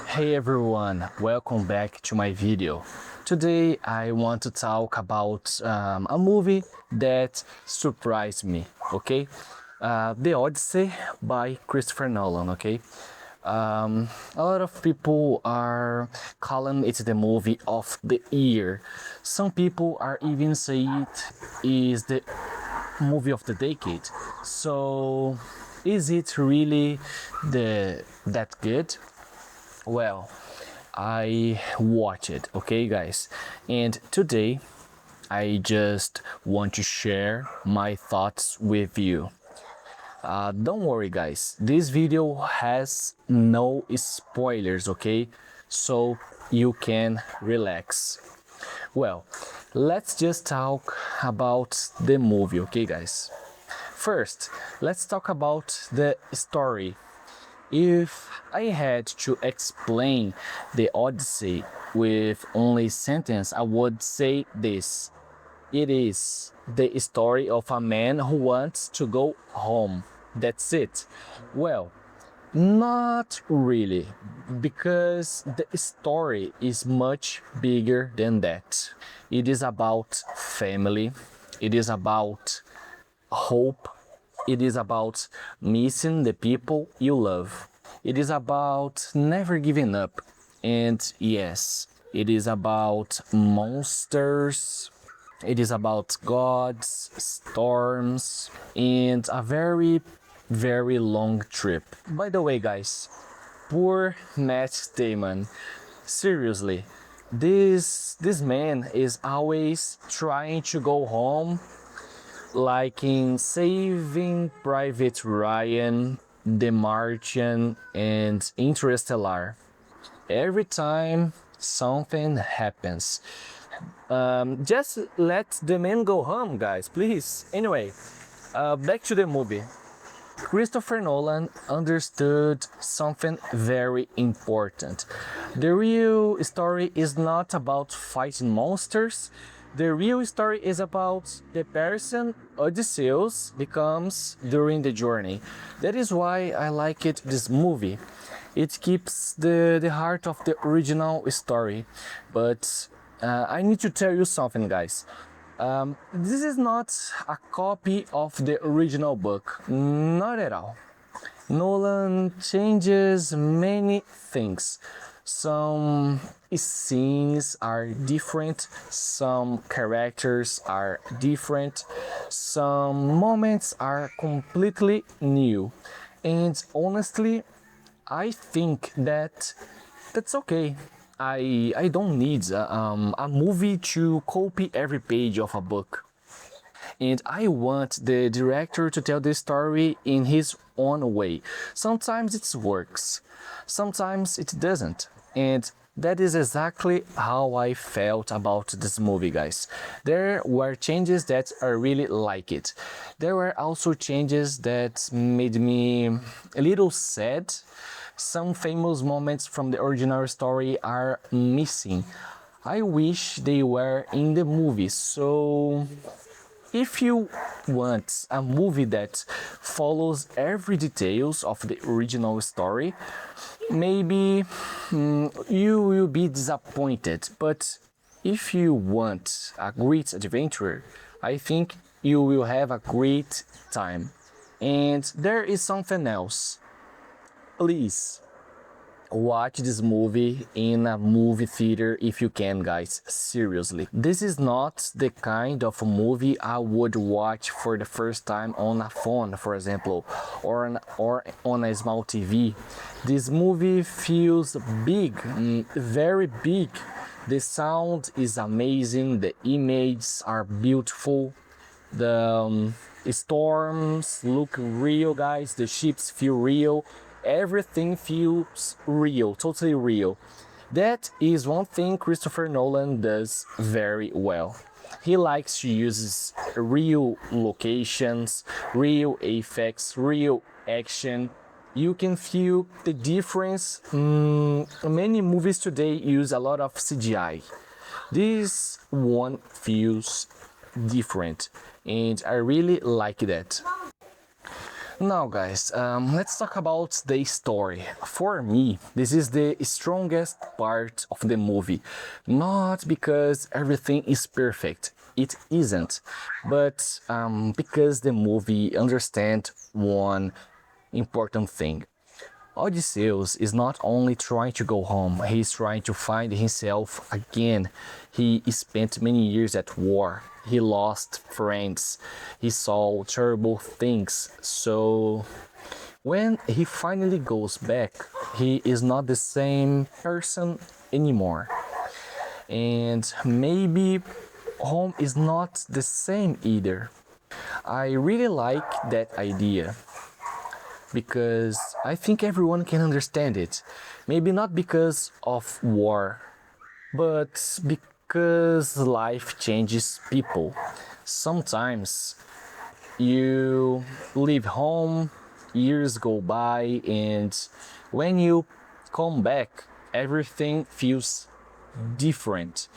Hey everyone, welcome back to my video. Today I want to talk about a movie that surprised me, okay? The Odyssey by Christopher Nolan, okay? A lot of people are calling it the movie of the year. Some people are even saying it is the movie of the decade. So, is it really that good? Well, I watch it, okay, guys? And today I just want to share my thoughts with you. Don't worry, guys, this video has no spoilers, okay? So you can relax. Well, let's just talk about the movie, okay, guys? First, let's talk about the story. If I had to explain the Odyssey with only a sentence, I would say this. It is the story of a man who wants to go home. That's it. Well, not really, because the story is much bigger than that. It is about family, it is about hope, it is about missing the people you love. It is about never giving up. And yes, it is about monsters. It is about gods, storms, and a very, very long trip. By the way, guys, poor Matt Damon. Seriously, this man is always trying to go home, like in Saving Private Ryan, The Martian, and Interstellar. Every time something happens, just let the man go home, guys, please. Anyway, back to the movie. Christopher Nolan understood something very important. The real story is not about fighting monsters. The real story is about the person Odysseus becomes during the journey. That is why I like this movie. It keeps the heart of the original story. But I need to tell you something, guys. This is not a copy of the original book, not at all. Nolan changes many things. Some scenes are different, some characters are different, some moments are completely new. And honestly, I think that's okay. I don't need a movie to copy every page of a book. And I want the director to tell the story in his own way. Sometimes it works, sometimes it doesn't. And that is exactly how I felt about this movie, guys. There were changes that I really like it. There were also changes that made me a little sad. Some famous moments from the original story are missing. I wish they were in the movie. So if you want a movie that follows every details of the original story, maybe you will be disappointed. But if you want a great adventure, I think you will have a great time. And there is something else. Please watch this movie in a movie theater if you can, guys. Seriously, this is not the kind of movie I would watch for the first time on a phone, for example, or on a small TV. This movie feels big, very big. The sound is amazing, the images are beautiful, the storms look real, guys, the ships feel real. Everything feels real, totally real. That is one thing Christopher Nolan does very well. He likes to use real locations, real effects, real action. You can feel the difference. Many movies today use a lot of CGI. This one feels different, and I really like that. Now, guys, let's talk about the story. For me, this is the strongest part of the movie. Not because everything is perfect, it isn't, but because the movie understands one important thing. Odysseus is not only trying to go home, he's trying to find himself again. He spent many years at war. He lost friends. He saw terrible things. So when he finally goes back, he is not the same person anymore. And maybe home is not the same either. I really like that idea because I think everyone can understand it. Maybe not because of war, but because life changes people. Sometimes you leave home, years go by, and when you come back, everything feels different.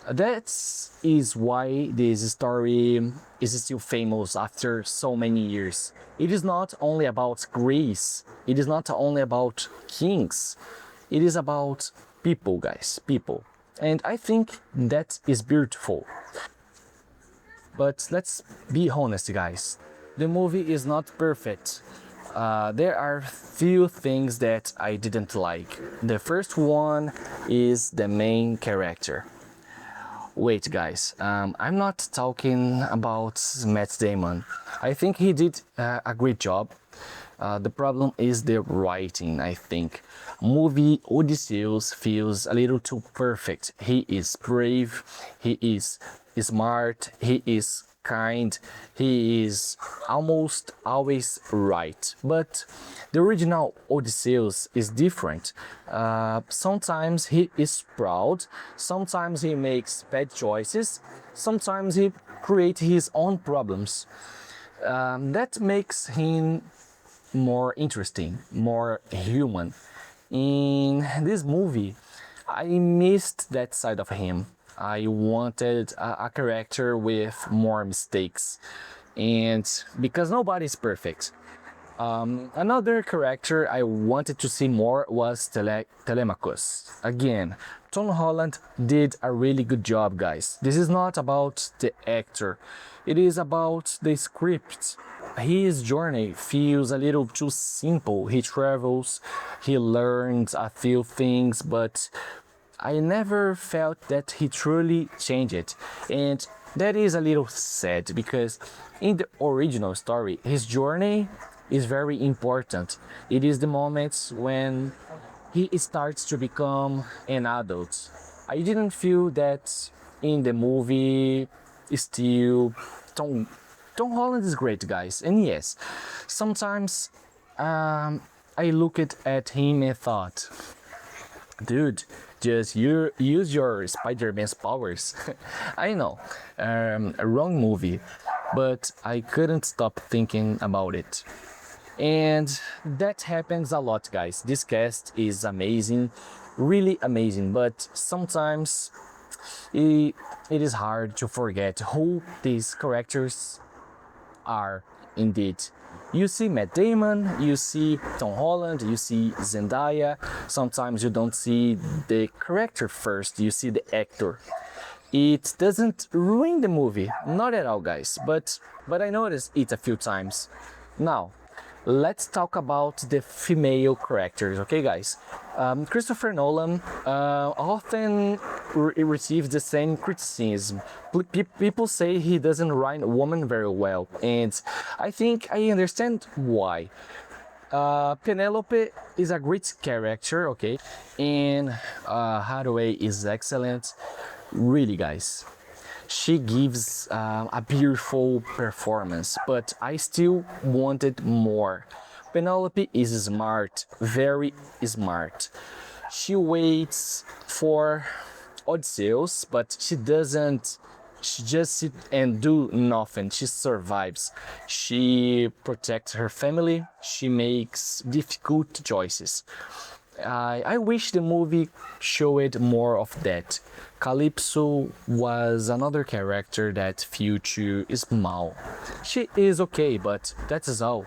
That is why this story is still famous after so many years. It is not only about Greece, it is not only about kings, it is about people, guys, people. And I think that is beautiful. But let's be honest, guys. The movie is not perfect. There are few things that I didn't like. The first one is the main character. Wait, guys, I'm not talking about Matt Damon. I think he did a great job. The problem is the writing, I think. Movie Odysseus feels a little too perfect. He is brave, he is smart, he is kind, he is almost always right. But the original Odysseus is different. Sometimes he is proud, sometimes he makes bad choices, sometimes he creates his own problems. That makes him more interesting, more human. In this movie, I missed that side of him. I wanted a character with more mistakes, and because nobody's perfect. Another character I wanted to see more was Telemachus. Again, Tom Holland did a really good job, guys. This is not about the actor, it is about the script. His journey feels a little too simple. He travels, he learns a few things, but I never felt that he truly changed. And that is a little sad because in the original story, his journey is very important. It is the moments when he starts to become an adult. I didn't feel that in the movie. Still, Tom, Tom Holland is great, guys. And yes, sometimes I looked at him and thought, dude, just use your Spider-Man's powers. I know, a wrong movie, but I couldn't stop thinking about it. And that happens a lot, guys. This cast is amazing, really amazing, but sometimes it is hard to forget who these characters are indeed. You see Matt Damon, you see Tom Holland, you see Zendaya. Sometimes you don't see the character first, you see the actor. It doesn't ruin the movie, not at all, guys, but I noticed it a few times. Now, let's talk about the female characters, okay, guys? Christopher Nolan often receives the same criticism. People say he doesn't write a woman very well, and I think I understand why. Penelope is a great character, okay, and Hathaway is excellent. Really, guys, she gives a beautiful performance, but I still wanted more. Penelope is smart, very smart. She waits for Odysseus, but she doesn't. She just sit and do nothing. She survives. She protects her family. She makes difficult choices. I wish the movie showed more of that. Calypso was another character that felt too small. She is okay, but that is all.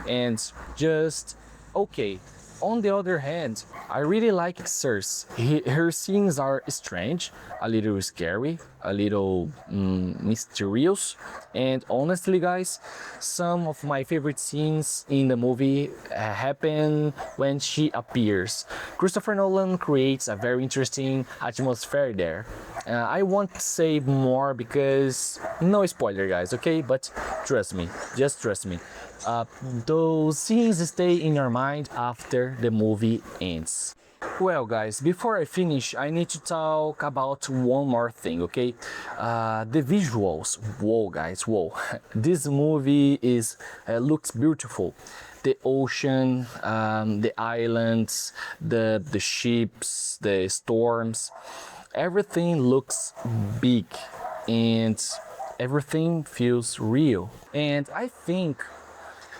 and just okay. On the other hand, I really like Cersei. Her scenes are strange, a little scary, a little mysterious, and honestly, guys, some of my favorite scenes in the movie happen when she appears. Christopher Nolan creates a very interesting atmosphere there. I won't say more because no spoiler, guys, okay? But trust me, just trust me. Those scenes stay in your mind after the movie ends. Well, guys, before I finish, I need to talk about one more thing, okay? The visuals. Whoa, guys, whoa! This movie looks beautiful. The ocean, the islands, the ships, the storms. Everything looks big, and everything feels real. And I think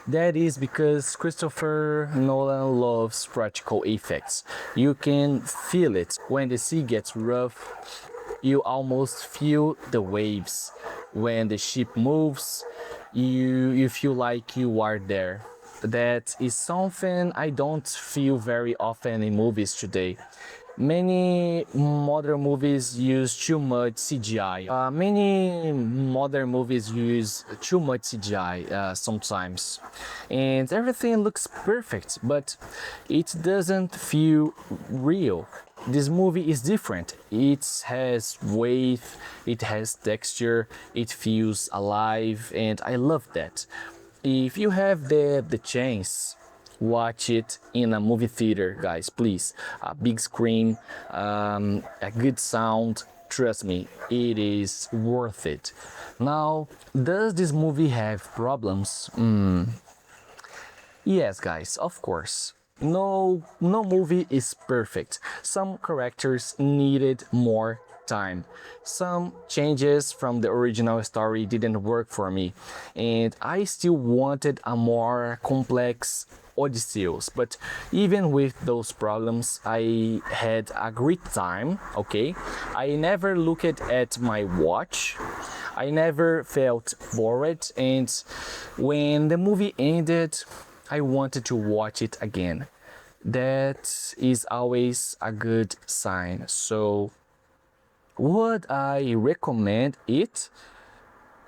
that is because Christopher Nolan loves practical effects. You can feel it when the sea gets rough. You almost feel the waves. When the ship moves, you feel like you are there. That is something I don't feel very often in movies today. Many modern movies use too much CGI. Many modern movies use too much CGI sometimes, and everything looks perfect, but it doesn't feel real. This movie is different. It has weight, it has texture, it feels alive, and I love that. If you have the chance, watch it in a movie theater, guys, please. A big screen, a good sound. Trust me, it is worth it. Now, does this movie have problems? Yes, guys, of course. No movie is perfect. Some characters needed more time. Some changes from the original story didn't work for me, and I still wanted a more complex Odyssey. But even with those problems, I had a great time, okay? I never looked at my watch. I never felt bored, and when the movie ended, I wanted to watch it again. That is always a good sign. So, would I recommend it?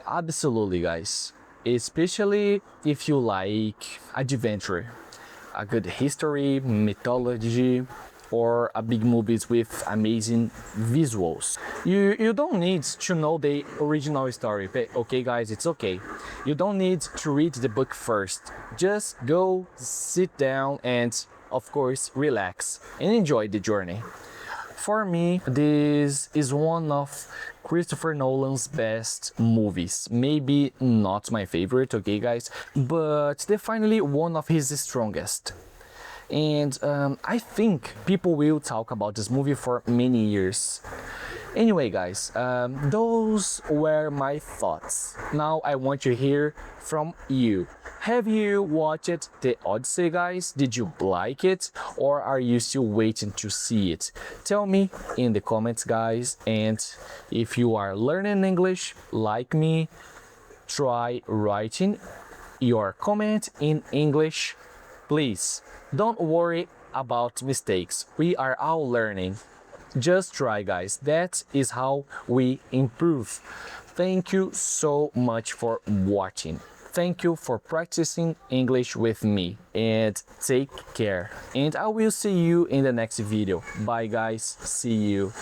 Absolutely, guys. Especially if you like adventure, a good history, mythology, or a big movies with amazing visuals. You don't need to know the original story, okay, guys? It's okay. You don't need to read the book first. Just go, sit down, and of course, relax and enjoy the journey. For me, this is one of Christopher Nolan's best movies. Maybe not my favorite, okay, guys, but definitely one of his strongest. And I think people will talk about this movie for many years. Anyway, guys, those were my thoughts. Now I want to hear from you. Have you watched the Odyssey, guys? Did you like it, or are you still waiting to see it? Tell me in the comments, guys. And if you are learning English like me, try writing your comment in English. Please don't worry about mistakes. We are all learning. Just try, guys. That is how we improve. Thank you so much for watching. Thank you for practicing English with me, and take care. And I will see you in the next video. Bye, guys. See you.